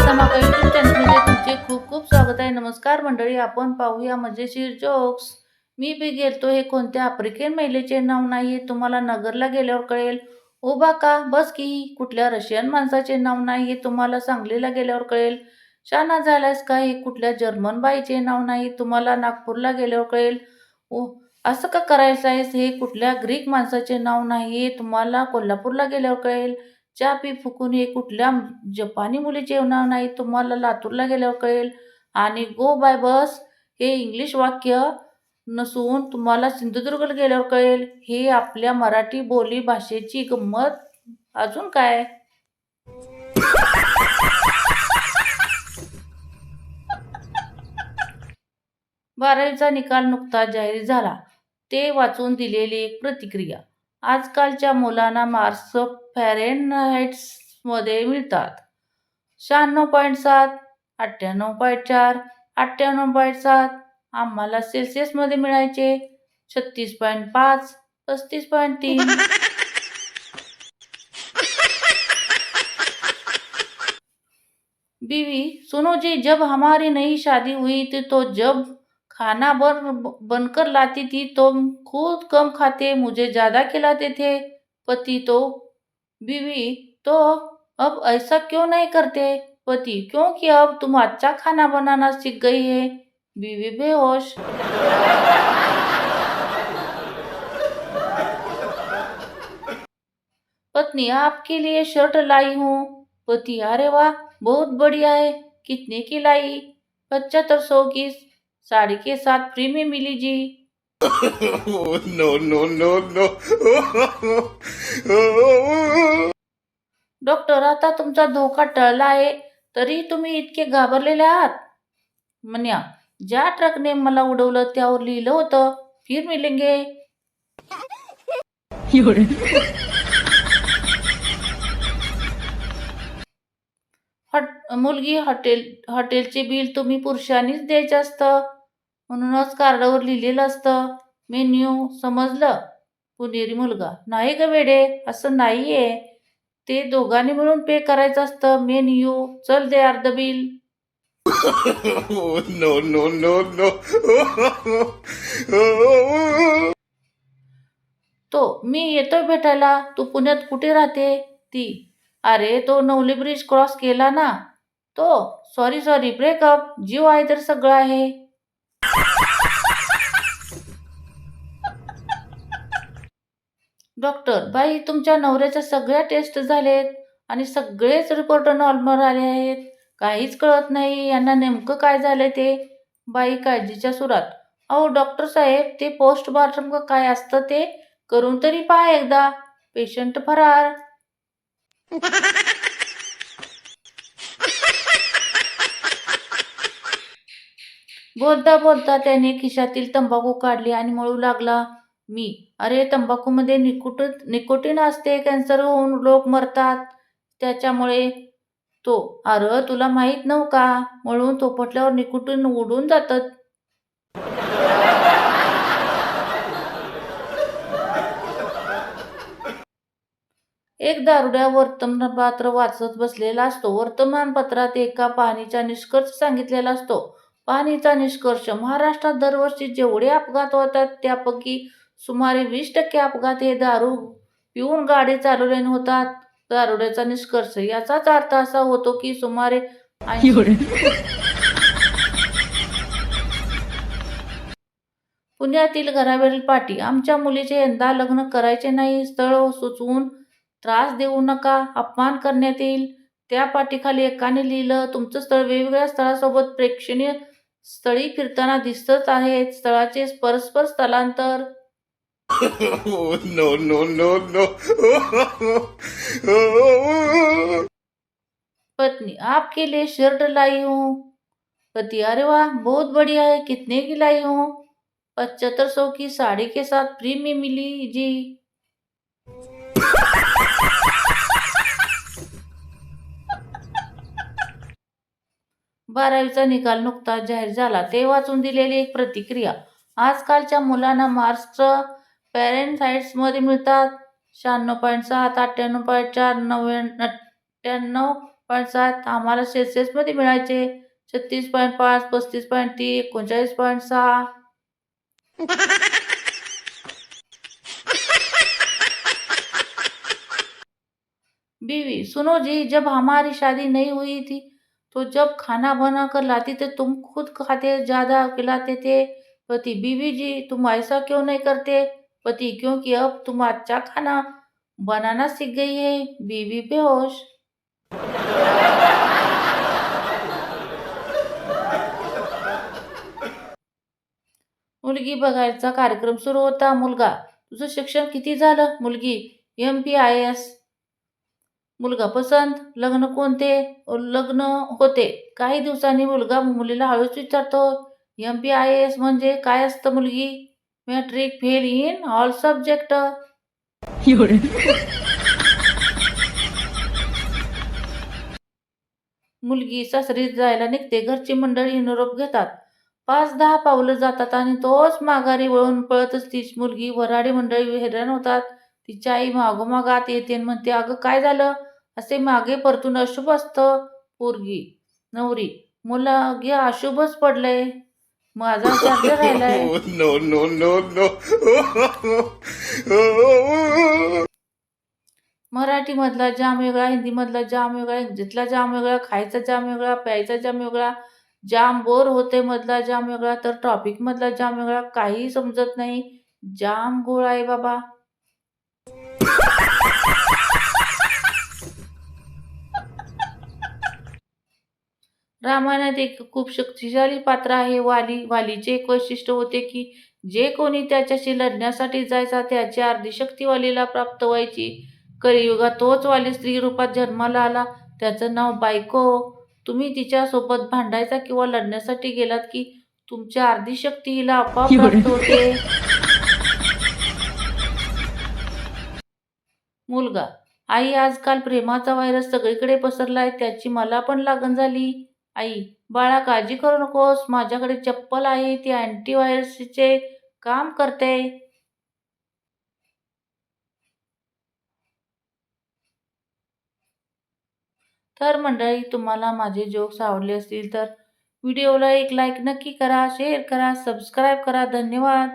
धमाका यूट्यूब चॅनलमध्ये तुमचे खूप खूप स्वागत आहे. नमस्कार मंडळी, आपण पाहूया मजेशीर जोक्स. मी बी गेलतो हे कोणत्या आफ्रिकन महिलेचे नाव नाही, तुम्हाला नगरला गेल्यावर कळेल. उभा का बस की, कुठल्या रशियन माणसाचे नाव नाही, तुम्हाला सांगलीला गेल्यावर कळेल. शाना झालास का, हे कुठल्या जर्मन बाईचे नाव नाही, तुम्हाला नागपूरला गेल्यावर कळेल. असं का करायचं आहेस, हे कुठल्या ग्रीक माणसाचे नाव नाही, तुम्हाला कोल्हापूरला गेल्यावर कळेल. चहा पी फुकून हे कुठल्या जपानी मुलीचे नाव नाही, तुम्हाला लातूरला गेल्यावर कळेल. आणि गो बाय बस हे इंग्लिश वाक्य नसून तुम्हाला सिंधुदुर्गला गेल्यावर कळेल. हे आपल्या मराठी बोली भाषेची गंमत. अजून काय? बारावीचा निकाल नुकताच जाहीर झाला. ते वाचून दिलेली एक प्रतिक्रिया. आजकालच्या मुलांना मार्क्स फॅरेनहाइट्समध्ये मिळतात. 96.7, 98.4, 98.7. आम्हाला सेल्सिअसमध्ये मिळायचे 36.5, 35.3. बीवी, सुनो जी, जब हमारी नई शादी हुई थी तो जब खाना बनकर लाती थी तो खुद कम खाते, मुझे ज्यादा खिलाते थे. पति तो बीवी, तो अब ऐसा क्यों नहीं करते? पति, क्योंकि अब तुम अच्छा खाना बनाना सीख गई है. बीवी बेहोश. पत्नी, आपके लिए शर्ट लाई हूँ. पति, अरे वाह, बहुत बढ़िया है. कितने की लाई? 7500 की. साड़ी के साथ फ्री में मिली जी. No, no, no, no. Doctor, आता तुमचा धोका टळला आहे, तरी तुम्ही इतके घाबरलेले आहात. म्हण्या, ज्या ट्रकने मला उडवलं त्यावर लिहिलं होतं फिर मिलेंगे. मुलगी, हॉटेलचे बिल तुम्ही पुरुषांनीच द्यायचं असतं, म्हणूनच कार्डावर लिहिलेलं असतं मेन्यू, समजलं. पुणेरी मुलगा, नाही ग वेडे, असं नाहीये, ते दोघांनी मिळून पे करायचं असतं. मेन्यू, चल दे अर्ध bill. No, no, no, no. तो, मी येतोय भेटायला. तू पुण्यात कुठे राहते? ती, अरे तो नवली ब्रिज क्रॉस केला ना. तो, सॉरी ब्रेकअप. जीव आहे तर सगळं आहे. डॉक्टर, बाई, तुमच्या नवऱ्याच्या सगळ्या टेस्ट झालेत आणि सगळेच रिपोर्ट नॉर्मल आले आहेत. काहीच कळत नाही यांना नेमकं काय झालंय ते. बाई काळजीच्या सुरात, अहो डॉक्टर साहेब, ते पोस्टमॉर्टम काय असतं ते करून तरी पहा एकदा. पेशंट फरार. बोलता बोलता त्याने खिशातील तंबाखू काढली आणि मळू लागला. मी, अरे तंबाखूमध्ये निकोटीन असते, कॅन्सर होऊन लोक मरतात त्याच्यामुळे. तो, अरे तुला माहित नव्ह का, मळून थोपटल्यावर निकोटीन उडून जातं. एक दारुड्या वर्तमानपत्र वाचत बसलेला असतो. वर्तमानपत्रात एका पाहणीचा निष्कर्ष सांगितलेला असतो. पाहणीचा निष्कर्ष, महाराष्ट्रात दरवर्षी जेवढे अपघात होतात त्यापैकी सुमारे 20% अपघात हे दारू पिऊन गाडी चालवल्याने होतात. दारुड्याचा निष्कर्ष, याचाच अर्थ असा होतो की सुमारे 80. पुण्यातील घरावरील पाटी, आमच्या मुलीचे यंदा लग्न करायचे नाही, स्थळ सुचवून त्रास देऊ नका, अपमान करण्यात येईल. त्या पाटीखाली एकाने लिहिलं, तुमचं स्थळ वेगवेगळ्या स्थळासोबत प्रेक्षणीय स्थळी फिरताना दिसत आहे, स्थळाचे परस्पर स्थलांतर. No, no, no, no. पत्नी, आपके लिए शर्ट लाई हूँ. पति, अरे वाह, बहुत बढ़िया है. कितने की लाई हूँ? 7500 की. साड़ी के साथ फ्री में मिली जी. बारावीचा निकाल नुकताच जाहीर झाला. ते वाचून दिलेली एक प्रतिक्रिया. आजकालच्या मुलांना मार्क्स फॅरेनहाइट्समध्ये मिळतात. 96.7, 98.4, 99. 36.7 आम्हाला सेल्सिअसमध्ये मिळायचे. 36.5, 35.3, 39.6. बीवी: सुनो जी, जब हमारी शादी नहीं हुई थी तो जब खाना बना कर लाती थे तुम खुद खाते ज्यादा खिलाते थे। पति: बीवी जी, तुम ऐसा क्यों नहीं करते? पति: क्योंकि अब तुम अच्छा खाना बनाना सीख गई है। बीवी बेहोश। मुलगी बघायचा कार्यक्रम सुरू होता. मुलगा: तुझं शिक्षण किती झालं? मुलगी: MPIS. मुलगा: पसंत. लग्न कोणते? लग्न होते. काही दिवसांनी मुलगा मुलीला हळूच विचारतो, MPIS म्हणजे काय असतं मुलगी? Matric fail in all subject. मुलगी सासरी जायला निघते. घरची मंडळी निरोप घेतात. 5-10 पावलं जातात आणि तोच माघारी वळून पळतच ती मुलगी. वऱ्हाडी मंडळी हैराण होतात. तिची आई मागोमाग आत येते आणि म्हणते, अगं काय झालं? असे मागे परतून अशुभ असतं. पोरगी: नवरी: मुलगी अशुभच पडलंय. माझा चार्जर राहिलाय. No, no, no, no. Marathi मधला जाम वेगळा, हिंदी मधला जाम वेगळा, इंग्रजीतला जाम वेगळा, खायचा जाम वेगळा, प्यायचा जाम वेगळा, जाम बोर होते मधला जाम वेगळा, तर टॉपिक मधला जाम वेगळा. काही समजत नाही. जाम घोळ आहे बाबा. रामायणात एक खूप शक्तिशाली पात्र आहे वाली. वालीचे एक वैशिष्ट्य होते की जे कोणी त्याच्याशी लढण्यासाठी जायचा त्याची अर्धी शक्ती वालीला प्राप्त व्हायची. कलियुगात तोच वाली स्त्री रूपात जन्माला आला. त्याचं नाव बायको. तुम्ही तिच्यासोबत भांडायचा किंवा लढण्यासाठी गेलात की तुमची अर्धी शक्ती हिला आपोआप प्राप्त होते. मुलगा: आई, आजकाल प्रेमाचा व्हायरस सगळीकडे पसरलाय, त्याची मला पण लागण झाली. आई: बाळा, काळजी करू नकोस, माझ्याकडे चप्पल आहे, ती अँटीव्हायरसचे काम करते. तर मंडळी, तुम्हाला माझे जोक्स आवडले असतील तर व्हिडिओला एक लाईक नक्की करा, शेअर करा, सबस्क्राईब करा. धन्यवाद.